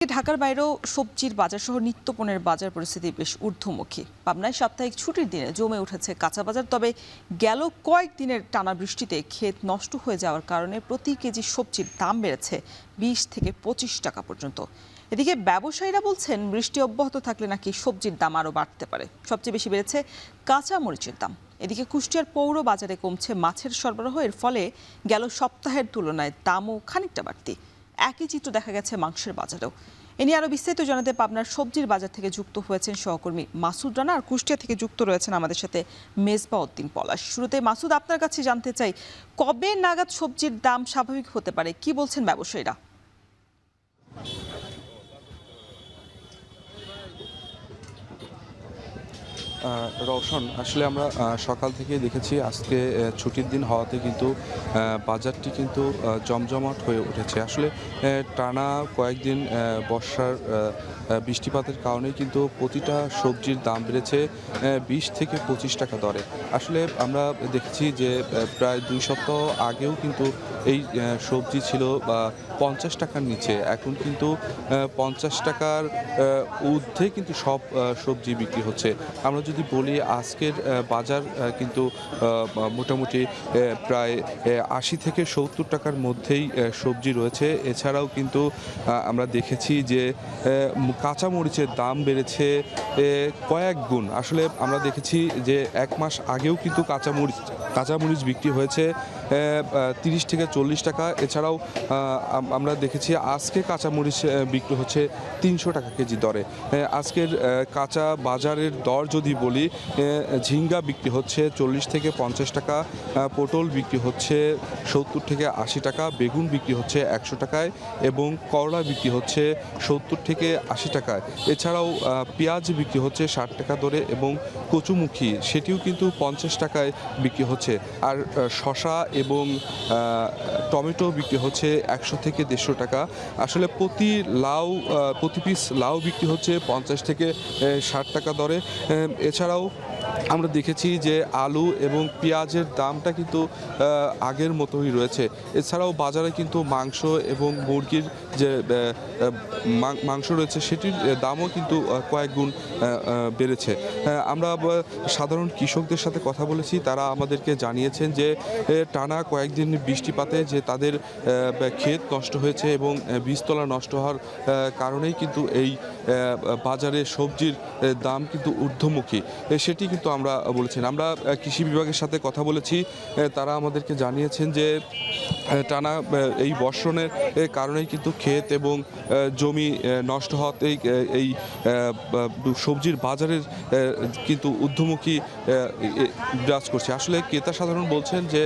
ঢাকার বাইরেও সবজির বাজার সহ নিত্যপণ্যের বাজার পরিস্থিতি বেশ ঊর্ধ্বমুখী। পাবনায় সাপ্তাহিক ছুটির দিনে জমে উঠেছে কাঁচা বাজার। তবে গেল কয়েকদিনের টানা বৃষ্টিতে ক্ষেত নষ্ট হয়ে যাওয়ার কারণে প্রতি কেজি সবজির দাম বেড়েছে 20 থেকে 25 টাকা পর্যন্ত। এদিকে ব্যবসায়ীরা বলছেন, বৃষ্টি অব্যাহত থাকলে নাকি সবজির দাম আরও বাড়তে পারে। সবচেয়ে বেশি বেড়েছে কাঁচা মরিচের দাম। এদিকে কুষ্টিয়ার পৌর বাজারে কমছে মাছের সরবরাহ। এর ফলে গেল সপ্তাহের তুলনায় দামও খানিকটা বাড়তি। একই চিত্র দেখা গেছে মাংসের বাজারেও। এ নিয়ে আরো বিস্তারিত জানাতে পাবনার সবজির বাজার থেকে যুক্ত হয়েছেন সহকর্মী মাসুদ রানা, আর কুষ্টিয়া থেকে যুক্ত রয়েছেন আমাদের সাথে মেজবা উদ্দিন পলাশ। শুরুতে মাসুদ, আপনার কাছে জানতে চাই, কবে নাগাদ সবজির দাম স্বাভাবিক হতে পারে? কি বলছেন ব্যবসায়ীরা? রওশন, আসলে আমরা সকাল থেকে দেখেছি আজকে ছুটির দিন হওয়াতে কিন্তু বাজারটি কিন্তু জমজমাট হয়ে উঠেছে। আসলে টানা কয়েকদিন বর্ষার বৃষ্টিপাতের কারণেই কিন্তু প্রতিটা সবজির দাম বেড়েছে 20 থেকে 25 টাকা দরে। আসলে আমরা দেখেছি যে প্রায় 2 সপ্তাহ আগেও কিন্তু এই সবজি ছিল 50 টাকার নিচে। এখন কিন্তু 50 টাকার ঊর্ধ্বে কিন্তু সব সবজি বিক্রি হচ্ছে। আমরা যদি বলি আজকের বাজার কিন্তু মোটামুটি প্রায় 80 থেকে 70 টাকার মধ্যেই সবজি রয়েছে। এছাড়াও কিন্তু আমরা দেখেছি যে কাঁচা মরিচের দাম বেড়েছে কয়েক গুণ। আসলে আমরা দেখেছি যে 1 মাস আগেও কিন্তু কাঁচামরিচ বিক্রি হয়েছে 30 থেকে 40 টাকা। এছাড়াও আমরা দেখেছি আজকে কাঁচামরিচ বিক্রি হচ্ছে 300 টাকা কেজি দরে। আজকের কাঁচা বাজারের দর যদি বলি, ঝিঙ্গা বিক্রি হচ্ছে 40 থেকে 50 টাকা, পটল বিক্রি হচ্ছে 70 থেকে 80 টাকা, বেগুন বিক্রি হচ্ছে 100 টাকায় এবং করলা বিক্রি হচ্ছে 70 থেকে 80 টাকায়। এছাড়াও পেঁয়াজ বিক্রি হচ্ছে 60 টাকা দরে এবং কচুমুখী সেটিও কিন্তু 50 টাকায় বিক্রি হচ্ছে। আর শশা এবং টমেটো বিক্রি হচ্ছে 100 থেকে 150 টাকা। আসলে প্রতি পিস লাউ বিক্রি হচ্ছে 50 থেকে 60 টাকা দরে। এছাড়াও আমরা দেখেছি যে আলু এবং পেঁয়াজের দামটা কিন্তু আগের মতোই রয়েছে। এছাড়াও বাজারে কিন্তু মাংস এবং মুরগির যে মাংস রয়েছে সেটির দামও কিন্তু কয়েক গুণ বেড়েছে। আমরা সাধারণ কৃষকদের সাথে কথা বলেছি, তারা আমাদেরকে জানিয়েছেন যে টানা কয়েকদিন বৃষ্টিপাতে যে তাদের ক্ষেত নষ্ট হয়েছে এবং বীজতলা নষ্ট হওয়ার কারণেই কিন্তু এই বাজারে সবজির দাম কিন্তু ঊর্ধ্বমুখী। সেটি কিন্তু আমরা বলেছেন। আমরা কৃষি বিভাগের সাথে কথা বলেছি, তারা আমাদেরকে জানিয়েছেন যে টানা এই বর্ষণের কারণেই কিন্তু ক্ষেত এবং জমি নষ্ট হওয়াতেই এই সবজির বাজারের কিন্তু ঊর্ধ্বমুখী বিরাজ করছে। আসলে ক্রেতা সাধারণ বলছেন যে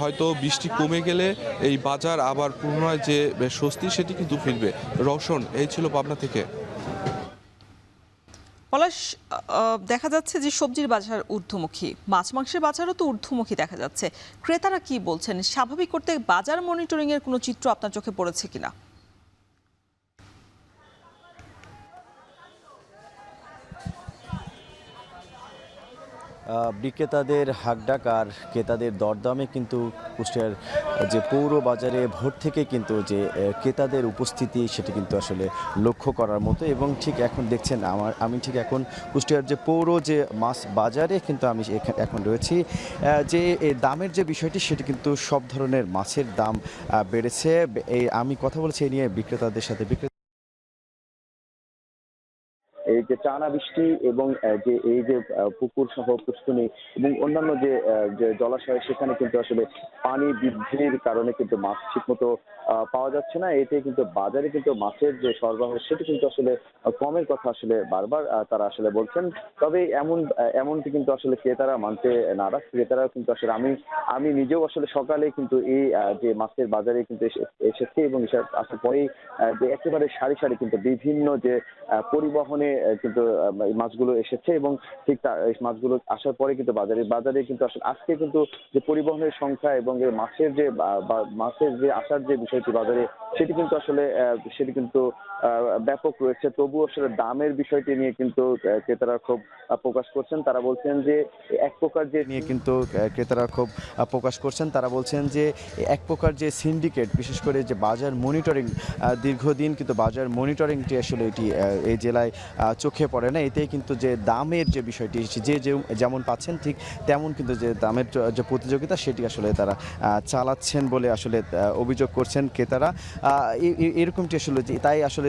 হয়তো বৃষ্টি কমে গেলে এই বাজার আবার পুনরায় যে স্বস্তি সেটি কিন্তু ফিরবে। রওশন, এই ছিল পাবনা থেকে। পলাশ, দেখা যাচ্ছে যে সবজির বাজার ঊর্ধ্বমুখী, মাছ মাংসের বাজারও তো ঊর্ধ্বমুখী দেখা যাচ্ছে। ক্রেতারা কি বলছেন? স্বাভাবিক করতে বাজার মনিটরিং এর কোনো চিত্র আপনার চোখে পড়েছে কিনা? বিক্রেতাদের হাকডাক আর ক্রেতাদের দরদামে কিন্তু কুষ্টিয়ার যে পৌর বাজারে ভোর থেকে কিন্তু যে ক্রেতাদের উপস্থিতি সেটি কিন্তু আসলে লক্ষ্য করার মতো। এবং ঠিক এখন দেখছেন আমি ঠিক এখন কুষ্টিয়ার যে পৌর যে মাছ বাজারে কিন্তু আমি এখন রয়েছি। যে দামের যে বিষয়টি সেটি কিন্তু সব ধরনের মাছের দাম বেড়েছে। আমি কথা বলেছি এই নিয়ে বিক্রেতাদের সাথে। এই যে টানা বৃষ্টি এবং যে এই যে পুকুর সহ পুষ্করণী এবং অন্যান্য যে জলাশয়, সেখানে কিন্তু আসলে পানি বৃদ্ধির কারণে কিন্তু মাছ ঠিকমতো পাওয়া যাচ্ছে না। এতে কিন্তু বাজারে কিন্তু মাছের যে সরবরাহ সেটি কিন্তু আসলে কমের কথা আসলে বারবার তারা আসলে বলছেন। তবে এমনটি কিন্তু আসলে ক্রেতারা মানতে নারাজ। ক্রেতারা কিন্তু আসলে আমি নিজেও আসলে সকালে কিন্তু এই যে মাছের বাজারে কিন্তু এসেছি এবং আসার পরেই যে একেবারে সারি সারি কিন্তু বিভিন্ন যে পরিবহনে কিন্তু এই মাছগুলো এসেছে এবং ঠিক এই মাছগুলো আসার পরে কিন্তু বাজারে কিন্তু আসলে আজকে কিন্তু যে পরিবহনের সংখ্যা এবং এই মাছের যে আসার যে বিষয়টি বাজারে সেটি কিন্তু ব্যাপক রয়েছে। তবুও আসলে দামের বিষয়টি নিয়ে কিন্তু ক্রেতারা ক্ষোভ প্রকাশ করছেন। তারা বলছেন যে এক প্রকার যে নিয়ে কিন্তু ক্রেতারা ক্ষোভ প্রকাশ করছেন। তারা বলছেন যে এক প্রকার যে সিন্ডিকেট, বিশেষ করে যে বাজার মনিটরিং, দীর্ঘদিন কিন্তু বাজার মনিটরিংটি আসলে এটি এই জেলায় চোখে পড়ে না। এতেই কিন্তু যে দামের যে বিষয়টি যেমন পাচ্ছেন ঠিক তেমন কিন্তু যে দামের যে প্রতিযোগিতা সেটি আসলে তারা চালাচ্ছেন বলে আসলে অভিযোগ করছেন ক্রেতারা। এরকমটি আসলে তাই আসলে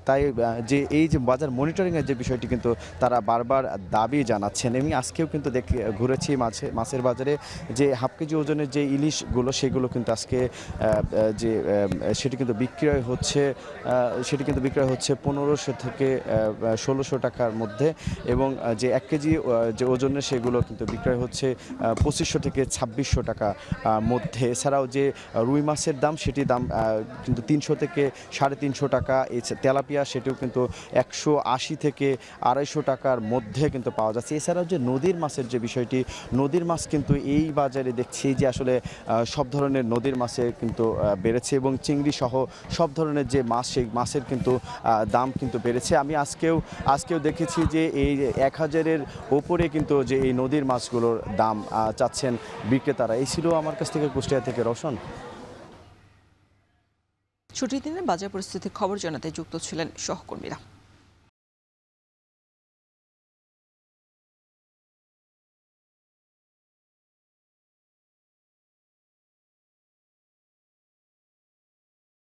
তাই যে এই যে বাজার মনিটরিংয়ের যে বিষয়টি কিন্তু তারা বারবার দাবি জানাচ্ছেন। আমি আজকেও কিন্তু ঘুরেছি মাছের বাজারে যে হাফ কেজি ওজনের যে ইলিশগুলো সেগুলো কিন্তু আজকে সেটি কিন্তু বিক্রয় হচ্ছে 1500 থেকে 1600 টাকার মধ্যে, এবং যে 1 কেজি যে ওজনের সেগুলো কিন্তু বিক্রয় হচ্ছে 2500 থেকে 2600 টাকা মধ্যে। এছাড়াও যে রুই মাছের দাম সেটি দাম কিন্তু 300 থেকে 350 টাকা। তেলাপিয়া সেটিও কিন্তু 180 থেকে 250 টাকার মধ্যে কিন্তু পাওয়া যাচ্ছে। এছাড়াও যে নদীর মাছের যে বিষয়টি, নদীর মাছ কিন্তু এই বাজারে দেখছি যে আসলে সব ধরনের নদীর মাছে কিন্তু বেড়েছে, এবং চিংড়ি সহ সব ধরনের যে মাছ সেই মাছের কিন্তু দাম কিন্তু বেড়েছে। আমি আজকেও দেখেছি যে এই 1000-এর ওপরে কিন্তু যে এই নদীর মাছগুলোর দাম চাচ্ছেন বিক্রেতারা। এই ছিল আমার কাছ থেকে কুষ্টিয়া থেকে রওশন। ছুটির দিনে বাজার পরিস্থিতির খবর জানাতে যুক্ত ছিলেন সহকর্মীরা।